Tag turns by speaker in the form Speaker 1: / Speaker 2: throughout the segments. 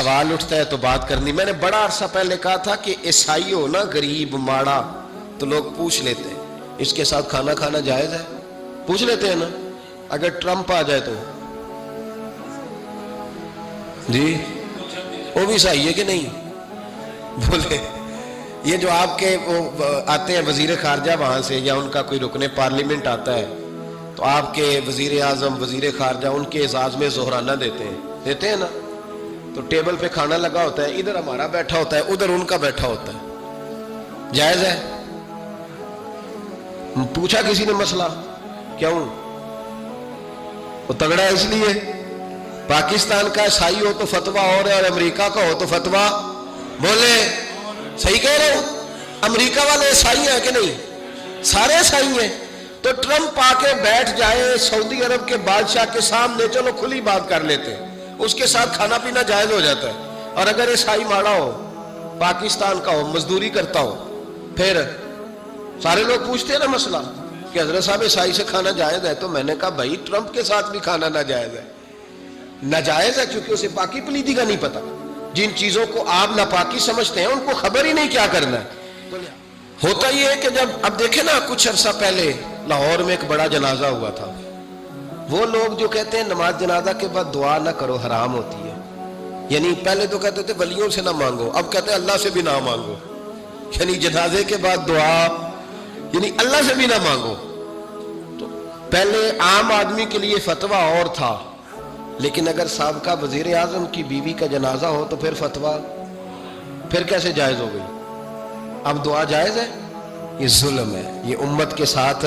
Speaker 1: سوال اٹھتا ہے تو بات کرنی. میں نے بڑا عرصہ پہلے کہا تھا کہ عیسائی ہو نا غریب ماڑا تو لوگ پوچھ لیتے ہیں اس کے ساتھ کھانا کھانا جائز ہے؟ پوچھ لیتے ہیں نا. اگر ٹرمپ آ جائے تو جی وہ بھی عیسائی ہے کہ نہیں؟ بولے یہ جو آپ کے وہ آتے ہیں وزیر خارجہ وہاں سے یا ان کا کوئی رکن پارلیمنٹ آتا ہے تو آپ کے وزیر اعظم وزیر خارجہ ان کے اعزاز میں ظہرانہ دیتے ہیں نا. تو ٹیبل پہ کھانا لگا ہوتا ہے, ادھر ہمارا بیٹھا ہوتا ہے ادھر ان کا بیٹھا ہوتا ہے. جائز ہے؟ پوچھا کسی نے مسئلہ کیوں؟ وہ تگڑا ہے اس لیے. پاکستان کا عیسائی ہو تو فتویٰ اور ہے اور امریکہ کا ہو تو فتویٰ بولے صحیح کہہ رہے ہو. امریکہ والے عیسائی ہیں کہ نہیں؟ سارے عیسائی ہیں. تو ٹرمپ آ کے بیٹھ جائے سعودی عرب کے بادشاہ کے سامنے, چلو کھلی بات کر لیتے, اس کے ساتھ کھانا پینا جائز ہو جاتا ہے. اور اگر عیسائی ماڑا ہو پاکستان کا ہو مزدوری کرتا ہو پھر سارے لوگ پوچھتے ہیں نا مسئلہ کہ حضرت صاحب عیسائی سے کھانا جائز ہے. تو میں نے کہا بھائی ٹرمپ کے ساتھ بھی کھانا ناجائز ہے. ناجائز ہے کیونکہ اسے پاکی پلیدی کا نہیں پتا. جن چیزوں کو آپ ناپاکی سمجھتے ہیں ان کو خبر ہی نہیں کیا کرنا ہے. ہوتا یہ ہے کہ جب اب دیکھیں نا کچھ عرصہ پہلے لاہور میں ایک بڑا جنازہ ہوا تھا. وہ لوگ جو کہتے ہیں نماز جنازہ کے بعد دعا نہ کرو حرام ہوتی ہے, یعنی پہلے تو کہتے تھے ولیوں سے نہ مانگو, اب کہتے ہیں اللہ سے بھی نہ مانگو. یعنی جنازے کے بعد دعا یعنی اللہ سے بھی نہ مانگو. تو پہلے عام آدمی کے لیے فتویٰ اور تھا, لیکن اگر سابقہ وزیر اعظم کی بیوی کا جنازہ ہو تو پھر فتویٰ پھر کیسے جائز ہو گئی؟ اب دعا جائز ہے؟ یہ ظلم ہے, یہ امت کے ساتھ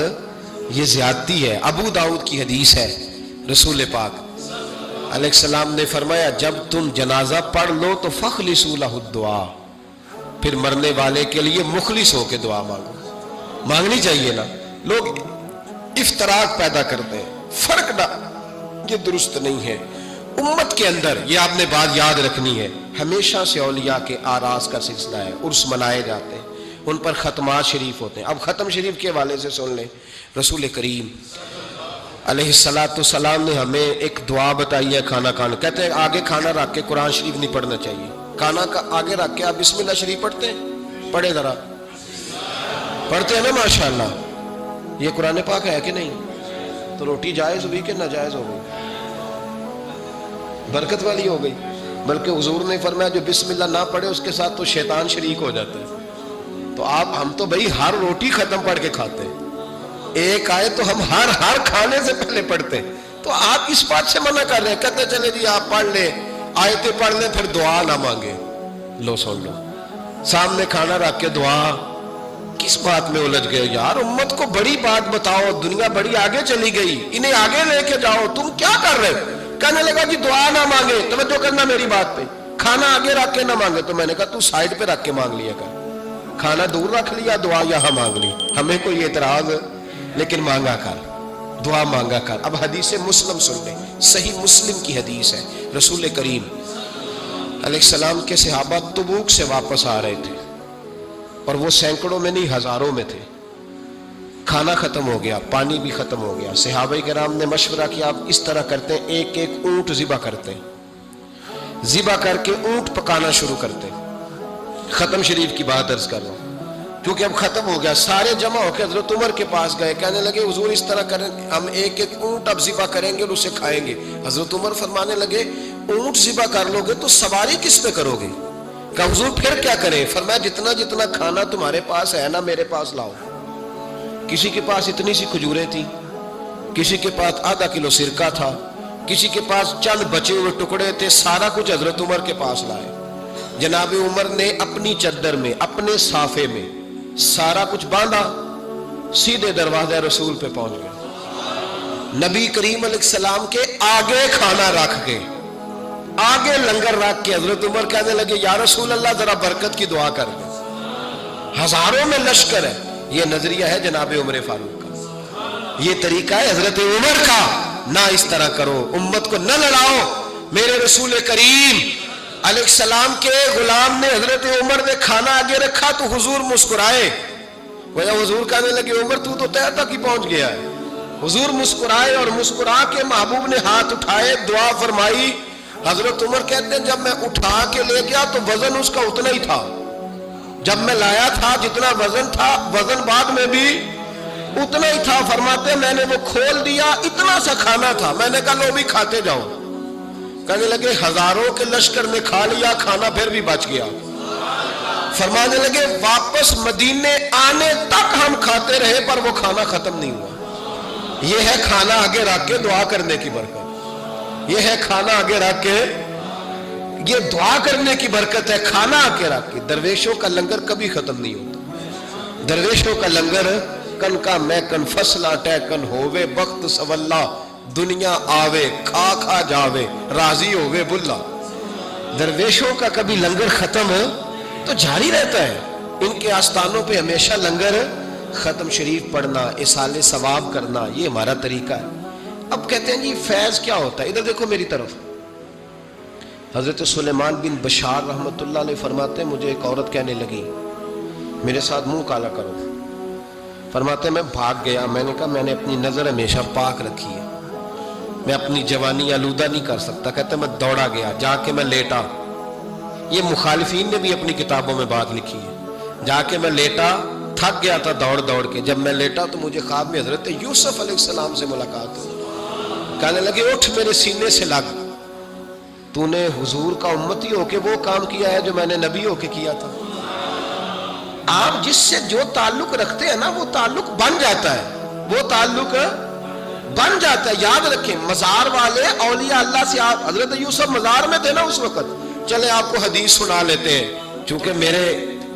Speaker 1: یہ زیادتی ہے. ابو داؤد کی حدیث ہے, رسول پاک علیہ السلام نے فرمایا جب تم جنازہ پڑھ لو تو فخلصوا لہ الدعا, پھر مرنے والے کے لیے مخلص ہو کے دعا مانگو. مانگنی چاہیے نا. لوگ افتراق پیدا کرتے ہیں, فرق نہ, یہ درست نہیں ہے. امت کے اندر یہ آپ نے بات یاد رکھنی ہے, ہمیشہ سے اولیاء کے آراس کا سلسلہ ہے, عرس منائے جاتے ہیں, ان پر ختمات شریف ہوتے ہیں. اب ختم شریف کے حوالے سے سن لیں. رسول کریم علیہ السلام نے ہمیں ایک دعا بتائی ہے کھانا کھانا. کہتے ہیں آگے کھانا رکھ کے قرآن شریف نہیں پڑھنا چاہیے. کھانا کا آگے رکھ کے آپ بسم اللہ شریف پڑھتے ہیں؟ پڑھے ذرا, پڑھتے ہیں نا ماشاءاللہ. یہ قرآن پاک ہے کہ نہیں؟ تو روٹی جائز ہوئی کہ ناجائز ہو گئی؟ برکت والی ہو گئی. بلکہ حضور نے فرمایا جو بسم اللہ نہ پڑھے اس کے ساتھ تو شیطان شریک ہو جاتا ہے. تو ہم تو بھائی ہر روٹی ختم پڑھ کے کھاتے ہیں, ایک آئے تو ہم ہر کھانے سے پہلے پڑھتے ہیں. تو آپ اس بات سے منع کر رہے ہیں, کہتے چلے جی آپ پڑھ لیں آیتیں پڑھ لیں پھر دعا نہ مانگے. لو سن لو, سامنے کھانا رکھ کے دعا, کس بات میں الجھ گئے یار؟ امت کو بڑی بات بتاؤ, دنیا بڑی آگے چلی گئی, انہیں آگے لے کے جاؤ. تم کیا کر رہے ہو؟ کہنے لگا جی دعا نہ مانگے, توجہ کرنا میری بات پہ, کھانا آگے رکھ کے نہ مانگے. تو میں نے کہا تو سائڈ پہ رکھ کے مانگ لیا کر, کھانا دور رکھ لیا, دعا یہاں مانگ لی. ہمیں کوئی اعتراض لیکن مانگا کر, دعا مانگا کر. اب حدیث مسلم سن لیں, صحیح مسلم کی حدیث ہے. رسول کریم علیہ السلام کے صحابہ تبوک سے واپس آ رہے تھے اور وہ سینکڑوں میں نہیں ہزاروں میں تھے. کھانا ختم ہو گیا, پانی بھی ختم ہو گیا. صحابہ کرام نے مشورہ کیا آپ اس طرح کرتے ہیں, ایک ایک اونٹ ذبح کرتے ہیں, ذبح کر کے اونٹ پکانا شروع کرتے ہیں. ختم شریف کی بات عرض کر رہا ہوں کیونکہ اب ختم ہو گیا. سارے جمع ہو کے حضرت عمر کے پاس گئے, کہنے لگے حضور اس طرح کریں, ہم ایک ایک اونٹ اب ذبح کریں گے اور اسے کھائیں گے. حضرت عمر فرمانے لگے اونٹ ذبح کر لو گے تو سواری کس پہ کرو گے؟ کہا حضور پھر کیا کریں؟ فرمایا جتنا جتنا کھانا تمہارے پاس ہے نا میرے پاس لاؤ. کسی کے پاس اتنی سی کھجوریں تھی, کسی کے پاس آدھا کلو سرکہ تھا, کسی کے پاس چند بچے ہوئے ٹکڑے تھے. سارا کچھ حضرت عمر کے پاس لائے. جناب عمر نے اپنی چادر میں اپنے صافے میں سارا کچھ باندھا, سیدھے دروازہ رسول پہ پہنچ گئے. نبی کریم علیہ السلام کے آگے کھانا رکھ کے, آگے لنگر رکھ کے حضرت عمر کہنے لگے یا رسول اللہ ذرا برکت کی دعا کر دیں. ہزاروں میں لشکر ہے. یہ نظریہ ہے جناب عمر فاروق کا, یہ طریقہ ہے حضرت عمر کا. نہ اس طرح کرو, امت کو نہ لڑاؤ. میرے رسول کریم علیہ السلام کے غلام نے حضرت عمر نے کھانا آگے رکھا تو حضور مسکرائے. وہ حضور کہنے لگے عمر تو طے تک ہی پہنچ گیا ہے. حضور مسکرائے اور مسکرا کے محبوب نے ہاتھ اٹھائے, دعا فرمائی, حضرت عمر کہتے ہیں جب میں اٹھا کے لے گیا تو وزن اس کا اتنا ہی تھا، جب میں لایا تھا جتنا وزن تھا وزن بعد میں بھی اتنا ہی تھا. فرماتے ہیں میں نے وہ کھول دیا، اتنا سا کھانا تھا، میں نے کہا لو بھی کھاتے جاؤ. کہنے لگے ہزاروں کے لشکر نے کھا لیا، کھانا پھر بھی بچ گیا. فرمانے لگے واپس مدینے آنے تک ہم کھاتے رہے پر وہ کھانا ختم نہیں ہوا. یہ ہے کھانا آگے رکھ کے دعا کرنے کی برکت، یہ ہے کھانا آگے رکھ کے، یہ دعا کرنے کی برکت ہے. کھانا آگے رکھ کے. درویشوں کا لنگر کبھی ختم نہیں ہوتا. درویشوں کا لنگر کن کا میں کن فصلہ ٹے کن ہووے بخت سواللہ دنیا آوے کھا کھا جاوے راضی ہووے بلا. درویشوں کا کبھی لنگر ختم تو جاری رہتا ہے. ان کے آستانوں پہ ہمیشہ لنگر ختم. شریف پڑھنا، اصالے ثواب کرنا، یہ ہمارا طریقہ ہے. اب کہتے ہیں جی فیض کیا ہوتا ہے؟ ادھر دیکھو میری طرف. حضرت سلیمان بن بشار رحمت اللہ علیہ فرماتے ہیں مجھے ایک عورت کہنے لگی میرے ساتھ منہ کالا کرو. فرماتے ہیں میں بھاگ گیا. میں نے کہا میں نے اپنی نظر ہمیشہ پاک رکھی ہے، میں اپنی جوانی آلودہ نہیں کر سکتا. کہتے ہیں میں دوڑا گیا، جا کے میں لیٹا. یہ مخالفین نے بھی اپنی کتابوں میں بات لکھی ہے. جا کے میں لیٹا، تھک گیا تھا دوڑ دوڑ کے. جب میں لیٹا تو مجھے خواب میں حضرت یوسف علیہ السلام سے ملاقات ہوئی. کہنے لگے اٹھ میرے سینے سے لگ، تو نے حضور کا امتی ہو کے وہ کام کیا ہے جو میں نے نبی ہو کے کیا تھا. آپ جس سے جو تعلق رکھتے ہیں نا وہ تعلق بن جاتا ہے، وہ تعلق بن جاتا ہے. یاد رکھیں مزار والے اولیاء اللہ سے، آپ حضرت یوسف مزار میں تھے نا اس وقت. چلے آپ کو حدیث سنا لیتے ہیں، چونکہ میرے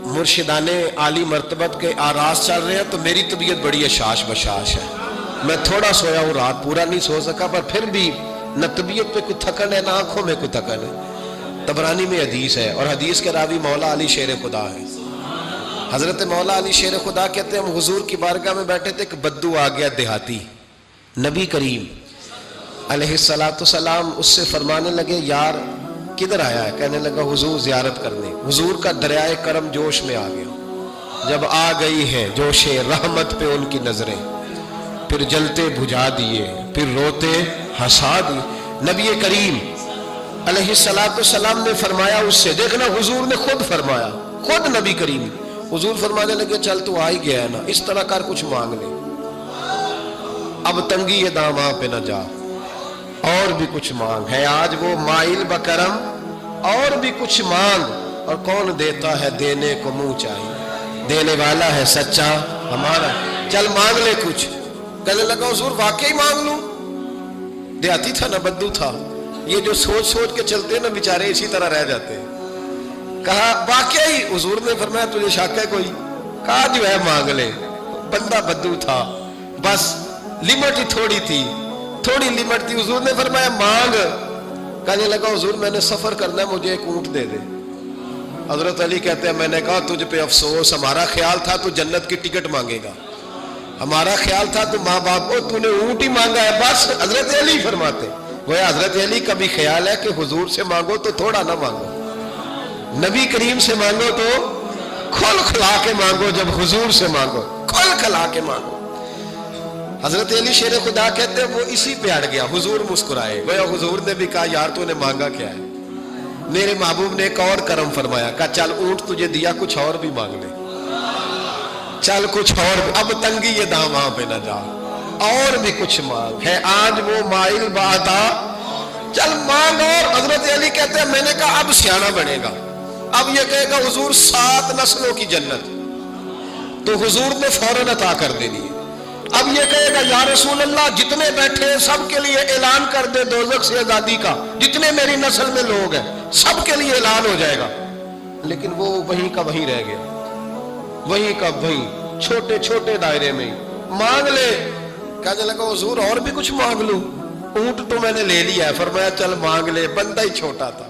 Speaker 1: مرشدان عالی مرتبت کے آراز چل رہے ہیں تو میری طبیعت بڑی اشاش بشاش ہے. میں تھوڑا سویا ہوں، رات پورا نہیں سو سکا، پر پھر بھی نہ طبیعت پہ کوئی تھکن ہے نہ آنکھوں میں کوئی تھکن ہے. طبرانی میں حدیث ہے اور حدیث کے راوی مولا علی شیر خدا ہے. حضرت مولا علی شیر خدا کہتے ہیں ہم حضور کی بارگاہ میں بیٹھے تھے کہ بدو آ گیا دیہاتی. نبی کریم علیہ السلام اس سے فرمانے لگے یار کدھر آیا ہے؟ کہنے لگا حضور زیارت کرنے. حضور کا دریائے کرم جوش میں آ گیا. جب آ گئی ہے جوش رحمت پہ ان کی نظریں، پھر جلتے بجھا دیے، پھر روتے ہنسا دیے. نبی کریم علیہ السلام نے فرمایا اس سے، دیکھنا حضور نے خود فرمایا، خود نبی کریم حضور فرمانے لگے چل تو آ ہی گیا ہے نا، اس طرح کر کچھ مانگ لے، اب تنگی یہ داماں پہ نہ جا، اور بھی کچھ مانگ ہے آج وہ مائل بکرم، اور بھی کچھ مانگ. اور کون دیتا ہے دینے کو منہ چاہیے، دینے والا ہے سچا ہمارا. چل مانگ لے کچھ. کہنے لگا حضور واقعی مانگ لوں؟ دیہاتی تھا نا، بدو تھا، یہ جو سوچ سوچ کے چلتے ہیں نا بیچارے اسی طرح رہ جاتے ہیں. کہا واقعی؟ حضور نے فرمایا تجھے شک ہے کوئی؟ کہا جو ہے مانگ لے. بندہ بدو تھا، بس لمٹ ہی تھوڑی تھی، تھوڑی لمٹ تھی. حضور نے فرمایا مانگ. کہنے لگا حضور میں نے سفر کرنا ہے، مجھے ایک اونٹ دے دے. حضرت علی کہتے ہیں میں نے کہا تجھ پہ افسوس، ہمارا خیال تھا تو جنت کی ٹکٹ مانگے گا، ہمارا خیال تھا تو ماں باپ کو، تو نے اونٹ ہی مانگا ہے بس. حضرت علی فرماتے گویا حضرت علی کا بھی خیال ہے کہ حضور سے مانگو تو تھوڑا نہ مانگو، نبی کریم سے مانگو تو کھل کھلا کے مانگو، جب حضور سے مانگو کھل کھلا کے مانگو. حضرت علی شیر خدا کہتے ہیں وہ اسی پہ اڑ گیا. حضور مسکرائے، گویا حضور نے بھی کہا یار تو نے مانگا کیا ہے؟ میرے محبوب نے ایک اور کرم فرمایا، کہا چل اونٹ تجھے دیا، کچھ اور بھی مانگ لے، چل کچھ اور بھی، اب تنگی یہ داماں پہ نہ جا، اور بھی کچھ مانگ ہے آج وہ مائل باتا، چل مانگ. اور حضرت علی کہتے ہیں میں نے کہا اب سیانہ بنے گا، اب یہ کہے گا حضور 7 نسلوں کی جنت، تو حضور نے فوراً عطا کر دینی ہے. اب یہ کہے گا یا رسول اللہ جتنے بیٹھے سب کے لیے اعلان کر دے دوزخ سے آزادی کا، جتنے میری نسل میں لوگ ہیں سب کے لیے اعلان ہو جائے گا. لیکن وہ وہیں کا وہیں رہ گیا، وہیں کا وہیں، چھوٹے چھوٹے دائرے میں مانگ لے. کہنے لگا حضور اور بھی کچھ مانگ لوں؟ اونٹ تو میں نے لے لیا ہے. فرمایا چل مانگ لے. بندہ ہی چھوٹا تھا.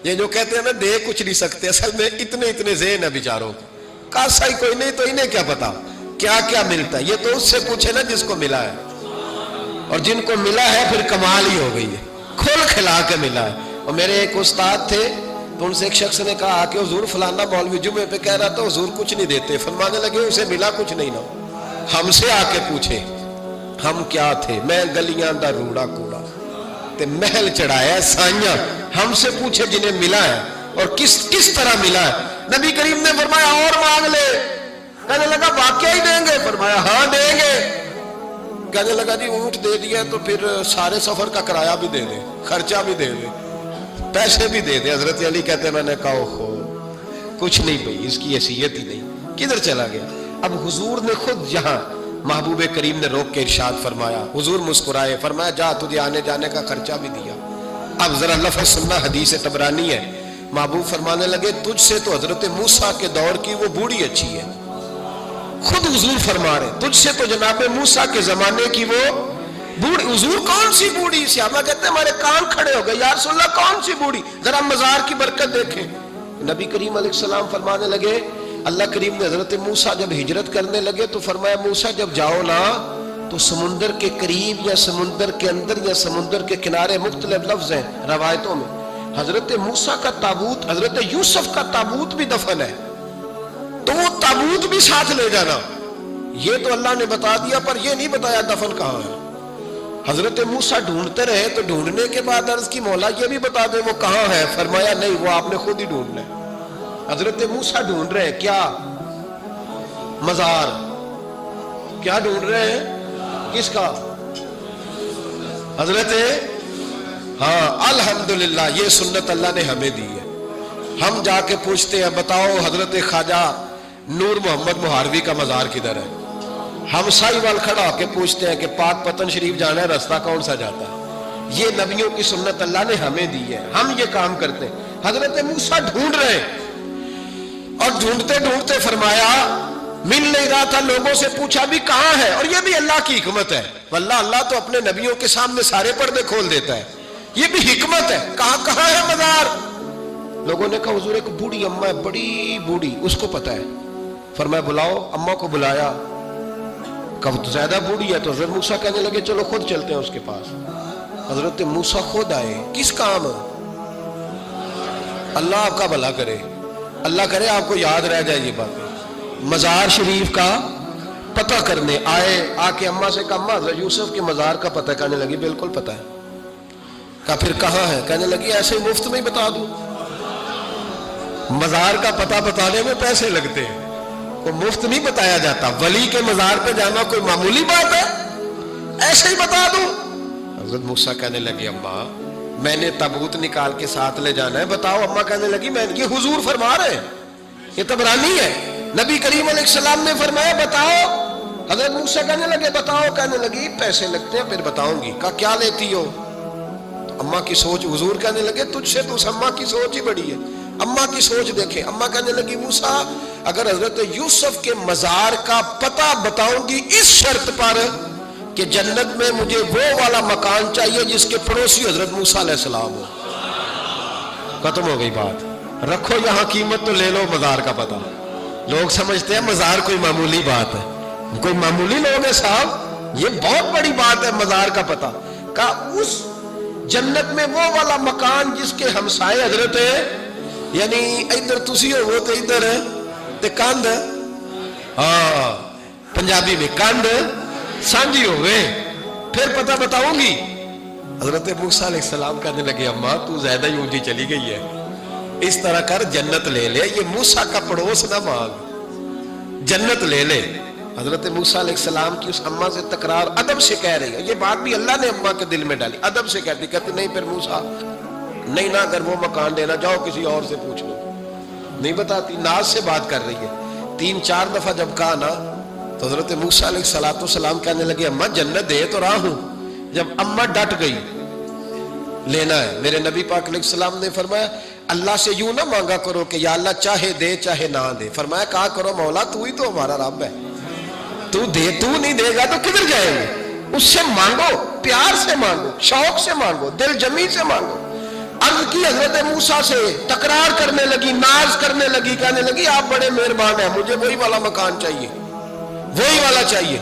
Speaker 1: یہ جو کہتے ہیں نا دے کچھ نہیں سکتے، اصل میں اتنے ذہن ہے بیچاروں کو، کاسا ہی کوئی نہیں تو انہیں کیا پتا کیا کیا ملتا ہے. یہ تو اس سے پوچھے نا جس کو ملا ہے، اور جن کو ملا ہے پھر کمال ہی ہو گئی ہے، کھل کھلا کے ملا ہے. اور میرے ایک استاد تھے تو ان سے ایک شخص نے کہا کہ حضور فلانا مولوی جمعے پہ کہہ رہا تھا حضور کچھ نہیں دیتے. فرمانے لگے اسے ملا کچھ نہیں نا، ہم سے آ کے پوچھے ہم کیا تھے. میں گلیاں دا روڑا کوڑا تے محل چڑھایا سائیاں، ہم سے پوچھے جنہیں ملا ہے اور کس طرح ملا ہے۔ نبی کریم نے فرمایا اور مانگ لے۔ کہنے لگا واقعی دیں گے؟ فرمایا ہاں دیں گے۔ کہنے لگا جی اونٹ دے دیا تو پھر سارے سفر کا کرایہ بھی دے دے، خرچہ بھی دے دے، پیسے بھی دے دے۔ حضرت علی کہتے ہیں میں نے کہا اوہو کچھ نہیں بھائی، اس کی حیثیت ہی نہیں، کدھر چلا گیا؟ اب حضور نے خود یہاں محبوب کریم نے روک کے ارشاد فرمایا، حضور مسکرائے، فرمایا جا تجھے آنے جانے کا خرچہ بھی دیا۔ اب ذرا لفظ سننا، حدیث طبرانی ہے، محبوب فرمانے لگے تجھ سے تو حضرت موسیٰ کے دور کی وہ بوڑھی اچھی ہے۔ خود حضور فرما رہے تجھ سے تو جناب موسیٰ کے زمانے کی وہ بوڑھی۔ حضور کون سی بوڑھی؟ صحابہ کہتے ہیں ہمارے کان کھڑے ہو گئے، یا رسول اللہ کون سی بوڑھی؟ ذرا مزار کی برکت دیکھیں۔ نبی کریم علیہ السلام فرمانے لگے، اللہ کریم نے حضرت موسیٰ جب ہجرت کرنے لگے تو فرمایا موسیٰ جب جاؤ نا تو سمندر کے قریب یا سمندر کے اندر یا سمندر کے کنارے، مختلف لفظ ہیں روایتوں میں، حضرت موسیٰ کا تابوت، حضرت یوسف کا تابوت بھی دفن ہے، تو وہ تابوت بھی ساتھ لے جانا۔ یہ تو اللہ نے بتا دیا پر یہ نہیں بتایا دفن کہاں ہے۔ حضرت موسیٰ ڈھونڈتے رہے تو ڈھونڈنے کے بعد عرض کی مولا یہ بھی بتا دیں وہ کہاں ہے؟ فرمایا نہیں، وہ آپ نے خود ہی ڈھونڈنا ہے۔ حضرت موسیٰ ڈھونڈ رہے ہیں کیا؟ مزار۔ کیا ڈھونڈ رہے ہیں؟ کس کا؟ حضرت ہاں الحمدللہ، یہ سنت اللہ نے ہمیں دی ہے۔ ہم جا کے پوچھتے ہیں بتاؤ حضرت خواجہ نور محمد مہاروی کا مزار کدھر ہے؟ ہم سائی وال کھڑا ہو کے پوچھتے ہیں کہ پاک پتن شریف جانا ہے، رستہ کون سا جاتا ہے؟ یہ نبیوں کی سنت اللہ نے ہمیں دی ہے، ہم یہ کام کرتے ہیں۔ حضرت موسیٰ ڈھونڈ رہے ہیں اور ڈھونڈتے ڈھونڈتے فرمایا مل نہیں رہا تھا، لوگوں سے پوچھا بھی کہاں ہے، اور یہ بھی اللہ کی حکمت ہے، واللہ اللہ تو اپنے نبیوں کے سامنے سارے پردے کھول دیتا ہے، یہ بھی حکمت ہے۔ کہاں ہے مزار؟ لوگوں نے کہا حضور ایک بوڑھی اماں ہے، بڑی بوڑھی، اس کو پتا ہے۔ فرمایا بلاؤ، اماں کو بلایا، کب زیادہ بوڑھی ہے تو حضرت موسیٰ کہنے لگے چلو خود چلتے ہیں اس کے پاس۔ حضرت موسیٰ خود آئے، کس کام؟ اللہ آپ کا بھلا کرے، اللہ کرے آپ کو یاد رہ جائے یہ باتیں۔ مزار شریف کا پتہ کرنے آئے، آ کے اماں سے کہا اماں حضرت یوسف کے مزار کا پتہ؟ کہنے لگی بالکل پتہ ہے۔ کہا پھر کہاں ہے؟ کہنے لگی ایسے ہی مفت میں ہی بتا دوں، مزار کا پتہ بتانے میں پیسے لگتے ہیں، وہ مفت نہیں بتایا جاتا۔ ولی کے مزار پہ جانا کوئی معمولی بات ہے؟ ایسے ہی بتا دوں۔ حضرت موسیٰ کہنے لگے اماں میں نے تابوت نکال کے ساتھ لے جانا ہے، بتاؤ۔ اماں کہنے لگی یہ حضور فرما رہے ہیں، یہ طبرانی ہے، نبی کریم علیہ السلام نے فرمایا بتاؤ۔ حضرت موسیٰ کہنے لگے بتاؤ۔ کہنے لگی پیسے لگتے ہیں پھر بتاؤں گی۔ کہا کیا لیتی ہو؟ اماں کی سوچ، حضور کہنے لگے تجھ سے تو اس اماں کی سوچ ہی بڑی ہے، اماں کی سوچ دیکھیں۔ اماں کہنے لگی موسیٰ اگر حضرت یوسف کے مزار کا پتہ بتاؤں گی اس شرط پر کہ جنت میں مجھے وہ والا مکان چاہیے جس کے پڑوسی حضرت موسیٰ علیہ السلام ہو۔ ختم ہو گئی بات، رکھو یہاں قیمت تو لے لو مزار کا پتہ۔ لوگ سمجھتے ہیں مزار کوئی معمولی بات ہے، کوئی معمولی لوگ ہے صاحب، یہ بہت بڑی بات ہے مزار کا پتہ۔ کہا اس جنت میں وہ والا مکان جس کے ہمسائے حضرت یعنی ادھر تسی ہو تو ادھر تے کاندھ، ہاں پنجابی میں کاندھ سانجی ہوئے، پھر پتہ بتاؤں گی۔ حضرت موسیٰ علیہ السلام کہنے لگے اماں تو زیادہ ہی اونچی چلی گئی ہے، اس طرح کر جنت لے لے، یہ موسیٰ کا پڑوس نہ مانگ، جنت لے لے۔ حضرت موسیٰ علیہ السلام کی اس اماں سے تکرار ادب سے کہہ رہی ہے، یہ بات بھی اللہ نے اماں کے دل میں ڈالی، ادب سے کہتی نہیں پھر موسیٰ نہیں، نہ اگر وہ مکان دینا جاؤ کسی اور سے پوچھ لو، نہیں بتاتی، ناز سے بات کر رہی ہے۔ 3-4 دفعہ جب کہا نا تو حضرت موسیٰ علیہ السلام کہنے لگے اماں جنت دے تو رہا ہوں۔ جب اماں ڈٹ گئی لینا ہے، میرے نبی پاک علیہ السلام نے فرمایا اللہ سے یوں نہ مانگا کرو کہ یا اللہ چاہے دے چاہے نہ دے، فرمایا کہا کرو مولا تو ہی تو ہمارا رب ہے، تو دے، تو نہیں دے گا تو کدھر جائیں گے؟ اس سے مانگو، پیار سے مانگو، شوق سے مانگو، دل جمی سے مانگو۔ عرض کی حضرت موسیٰ سے تکرار کرنے لگی، ناز کرنے لگی، کہنے لگی آپ بڑے مہربان ہیں، مجھے وہی والا مکان چاہیے، وہی والا چاہیے۔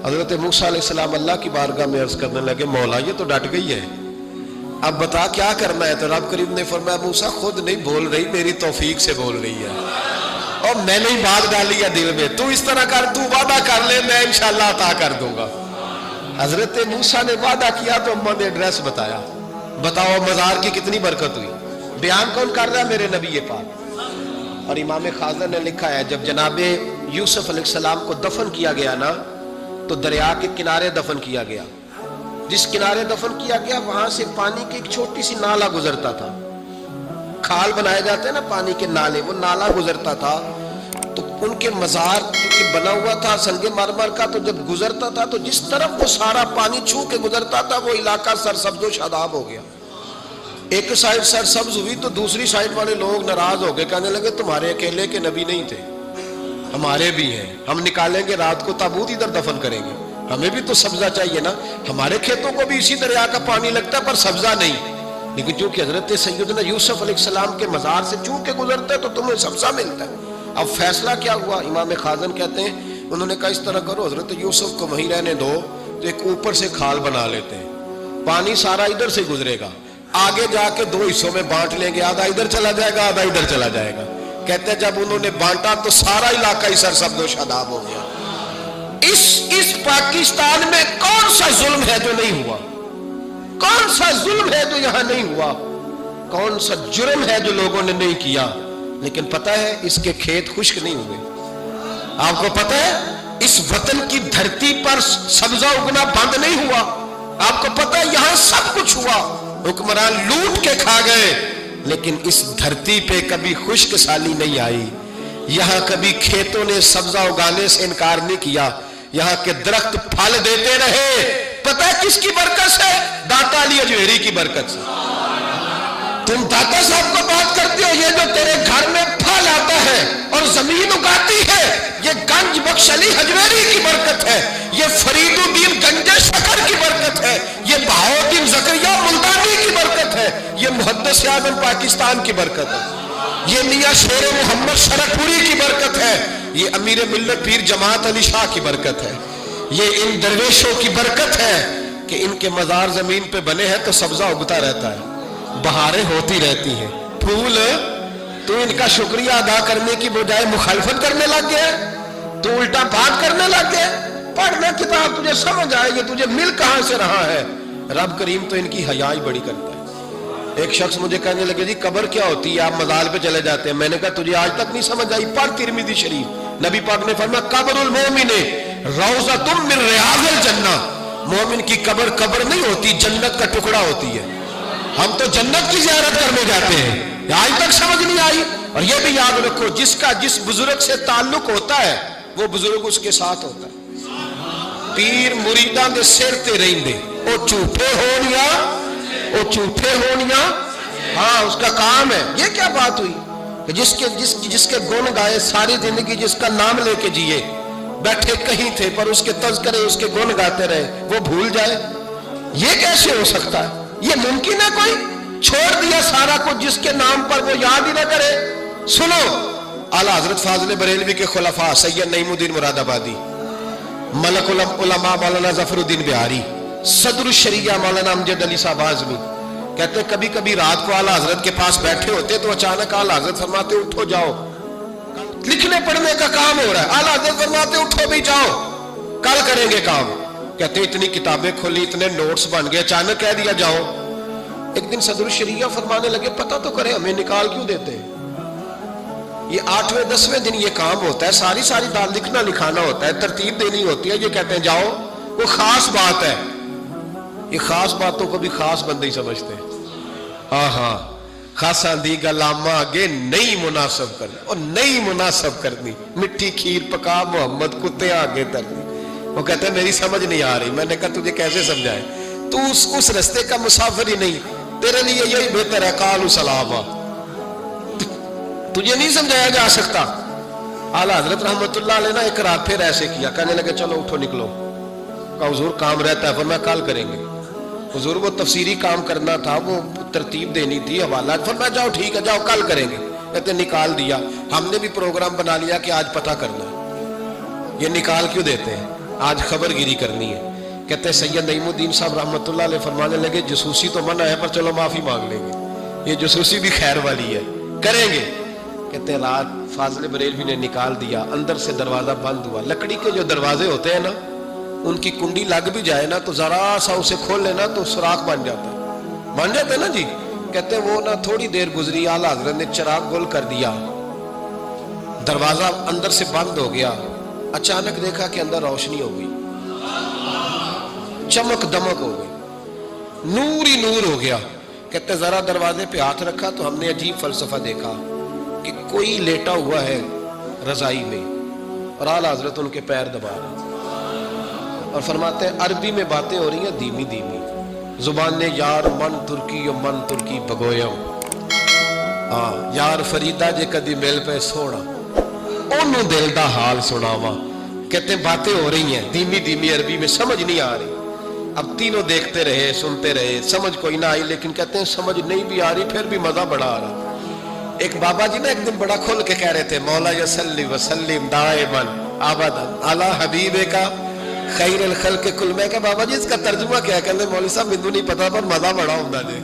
Speaker 1: حضرت موسیٰ علیہ السلام اللہ کی بارگاہ میں عرض کرنے لگے مولا یہ تو ڈٹ گئی ہے، اب بتا کیا کرنا ہے؟ تو رب کریم نے فرمایا موسیٰ خود نہیں بول رہی، میری توفیق سے بول رہی ہے، اور میں نے ہی بات ڈالی ہے دل میں، تو اس طرح کر، تو وعدہ کر لے میں انشاءاللہ عطا کر دوں گا۔ حضرت موسیٰ نے وعدہ کیا تو اماں نے ایڈریس بتایا، بتاؤ مزار کی کتنی برکت ہوئی. بیان کون کر رہا ہے؟ میرے نبی پاک. اور امام خازن نے لکھا ہے جب جناب یوسف علیہ السلام کو دفن کیا گیا نا تو دریا کے کنارے دفن کیا گیا. جس کنارے دفن کیا گیا وہاں سے پانی کی ایک چھوٹی سی نالا گزرتا تھا. کھال بنائے جاتے ہیں نا پانی کے نالے, وہ نالا گزرتا تھا. تو ان کے مزار بنا ہوا تھا سنگ مرمر کا, تو جب گزرتا تھا تو جس طرف وہ سارا پانی چھو کے گزرتا تھا وہ علاقہ سرسبز و شاداب ہو گیا. ایک سائیڈ سرسبز ہوئی تو دوسری سائیڈ والے لوگ ناراض ہو گئے, کہنے لگے تمہارے اکیلے کے نبی نہیں تھے, ہمارے بھی ہیں, ہم نکالیں گے رات کو تابوت ادھر دفن کریں گے, ہمیں بھی تو سبزہ چاہیے نا, ہمارے کھیتوں کو بھی اسی دریا کا پانی لگتا ہے پر سبزہ نہیں. لیکن چونکہ حضرت سیدنا یوسف علیہ السلام کے مزار سے چونکہ گزرتا ہے تو تمہیں سبزہ ملتا ہے. اب فیصلہ کیا ہوا؟ امام خازن کہتے ہیں انہوں نے کہا اس طرح کرو حضرت یوسف کو وہیں رہنے دو, تو ایک اوپر سے کھال بنا لیتے ہیں, پانی سارا ادھر سے گزرے گا, آگے جا کے دو حصوں میں بانٹ لیں گے, آدھا ادھر چلا جائے گا آدھا ادھر چلا جائے گا. کہتے ہیں جب انہوں نے بانٹا تو سارا علاقہ ہی سرسبز و شاداب ہو گیا. اس پاکستان میں کون سا ظلم ہے جو نہیں ہوا؟ کون سا ظلم ہے جو یہاں نہیں ہوا؟ کون سا جرم ہے جو لوگوں نے نہیں کیا؟ لیکن پتہ ہے اس کے کھیت خشک نہیں ہوئے. آپ کو پتہ ہے اس وطن کی دھرتی پر سبزہ اگنا بند نہیں ہوا. آپ کو پتہ ہے یہاں سب کچھ ہوا, حکمران لوٹ کے کھا گئے, لیکن اس دھرتی پہ کبھی خشک سالی نہیں آئی. یہاں کبھی کھیتوں نے سبزہ اگانے سے انکار نہیں کیا, یہاں کے درخت پھل دیتے رہے. پتہ ہے کس کی برکت سے؟ داتا علی اجویری کی برکت سے. تم داتا صاحب کو بات کرتے ہو, یہ جو تیرے گھر میں پھل آتا ہے اور زمین اگاتی ہے یہ گنج بخش علی حجویری کی برکت ہے, یہ فرید الدین گنج شکر کی برکت ہے, یہ بہاؤالدین زکریا ملتانی کی برکت ہے, یہ محدث اعظم پاکستان کی برکت ہے, یہ میاں شیر محمد شرکپوری کی برکت ہے, یہ امیر ملت پیر جماعت علی شاہ کی برکت ہے, یہ ان درویشوں کی برکت ہے کہ ان کے مزار زمین پہ بنے ہیں تو سبزہ اگتا رہتا ہے, بہاریں ہوتی رہتی ہیں, پھول. تو ان کا شکریہ ادا کرنے کی بجائے مخالفت کرنے لگ گیا, تو الٹا بات کرنے لگ گیا. پڑھنا کتاب تجھے سمجھ آئے گی, تجھے مل کہاں سے رہا ہے. رب کریم تو ان کی حیا ہی بڑی کرتا ہے. ایک شخص مجھے کہنے لگے جی قبر کیا ہوتی ہے, آپ مزار پہ چلے جاتے ہیں. میں نے کہا تجھے آج تک نہیں سمجھ آئی؟ پڑھ ترمذی شریف, نبی پاک نے فرمایا قبر المومن روضۃ من ریاض الجنہ. مومن کی قبر قبر نہیں ہوتی, جنت کا ٹکڑا ہوتی ہے. ہم تو جنت کی زیارت کرنے جاتے ہیں, آج تک سمجھ نہیں آئی. اور یہ بھی یاد رکھو جس کا جس بزرگ سے تعلق ہوتا ہے وہ بزرگ اس کے ساتھ ہوتا ہے. پیر مریداں دے سر تے رہندے, او جھوٹے ہونیاں, ہاں اس کا کام ہے. یہ کیا بات ہوئی کہ جس کے گن گائے ساری زندگی, جس کا نام لے کے جیے, بیٹھے کہیں تھے پر اس کے تذکرے اس کے گن گاتے رہے, وہ بھول جائے؟ یہ کیسے ہو سکتا ہے؟ یہ ممکن ہے کوئی؟ چھوڑ دیا سارا کچھ جس کے نام پر وہ یاد ہی نہ کرے. سنو اعلیٰ حضرت فاضل بریلوی کے خلفاء سید نعیم الدین مراد آبادی, ملک العلماء مولانا ظفر الدین بہاری, صدر الشریعہ مولانا امجد علی صاحب اعظمی کہتے ہیں کبھی کبھی رات کو اعلیٰ حضرت کے پاس بیٹھے ہوتے تو اچانک اعلیٰ حضرت فرماتے اٹھو جاؤ, لکھنے پڑھنے کا کام ہو رہا ہے. اعلیٰ حضرت فرماتے اٹھو بھی جاؤ, کل کریں گے کام. کہتے اتنی کتابیں کھولی, اتنے نوٹس بن گئے, اچانک کہہ دیا جاؤ. ایک دن صدر الشریعہ فرمانے لگے پتہ تو کرے ہمیں نکال کیوں دیتے ہیں؟ یہ 8ویں 10ویں دن یہ کام ہوتا ہے, ساری دال لکھنا لکھانا ہوتا ہے, ترتیب دینی ہوتی ہے. یہ کہتے ہیں جاؤ, وہ خاص بات ہے. یہ خاص باتوں کو بھی خاص بندے ہی سمجھتے ہیں. ہاں خاصا دی گلاما آگے نہیں مناسب کرنی, اور نہیں مناسب کرنی, مٹھی کھیر پکا محمد کتے آگے ترنی. وہ کہتے ہیں میری سمجھ نہیں آ رہی. میں نے کہا تجھے کیسے سمجھائے, تو اس رستے کا مسافر ہی نہیں, تیرے لیے یہی بہتر ہے قالوا سلاما. تجھے نہیں سمجھایا جا سکتا. اعلیٰ حضرت رحمت اللہ علیہ نے ایک رات پھر ایسے کیا, کہنے لگے چلو اٹھو نکلو. کہا حضور کام رہتا ہے, فرمایا کل کریں گے. حضور وہ تفسیری کام کرنا تھا, وہ ترتیب دینی تھی, حوالہ, فرمایا جاؤ ٹھیک ہے جاؤ کل کریں گے. کہتے نکال دیا. ہم نے بھی پروگرام بنا لیا کہ آج پتہ کرنا ہے. یہ نکال کیوں دیتے ہیں؟ آج خبر گیری کرنی ہے. کہتے سید نعیم الدین صاحب رحمت اللہ علیہ فرمانے لگے جسوسی تو منع ہے پر چلو معافی مانگ لیں گے, یہ جسوسی بھی خیر والی ہے, کریں گے. کہتے ہیں رات فاضل بریلوی نے نکال دیا, اندر سے دروازہ بند ہوا. لکڑی کے جو دروازے ہوتے ہیں نا, ان کی کنڈی لگ بھی جائے نا تو ذرا سا اسے کھول لینا تو سوراخ بن جاتا ہے. مان جاتے نا جی. کہتے ہیں وہ نا تھوڑی دیر گزری آلہ حضرت نے چراغ گل کر دیا, دروازہ اندر سے بند ہو گیا, اچانک دیکھا کہ اندر روشنی ہو گئی, چمک دمک ہو گئی, نور ہی نور ہو گیا. کہتے ذرا دروازے پہ ہاتھ رکھا تو ہم نے عجیب فلسفہ دیکھا کہ کوئی لیٹا ہوا ہے رضائی میں اور اعلی حضرت ان کے پیر دبا رہے اور فرماتے ہیں عربی میں باتیں ہو رہی ہیں دھیمی دھیمی, زبان نے یار من ترکی و من ترکی بگویم, ہاں یار فریدہ جے کدی مل پہ سونا انہوں دل دا حال سناوا. کہتے ہیں باتیں ہو رہی ہیں دھیمی دھیمی عربی میں, سمجھ نہیں آ رہی. اب تینوں دیکھتے رہے سنتے رہے, سمجھ کوئی نہ آئی, لیکن کہتے ہیں سمجھ نہیں بھی آ رہی پھر بھی مزہ بڑا آ رہا. ایک بابا جی نا ایک دن بڑا کھول کے کہہ رہے تھے مولا یصلی وسلم دائما ابدا علی حبیب کا خیر الخلق کل. میں کہ بابا جی اس کا ترجمہ کیا ہے؟ کہتے مولوی صاحب مجھے نہیں پتا پر مزہ بڑا ہوتا جی.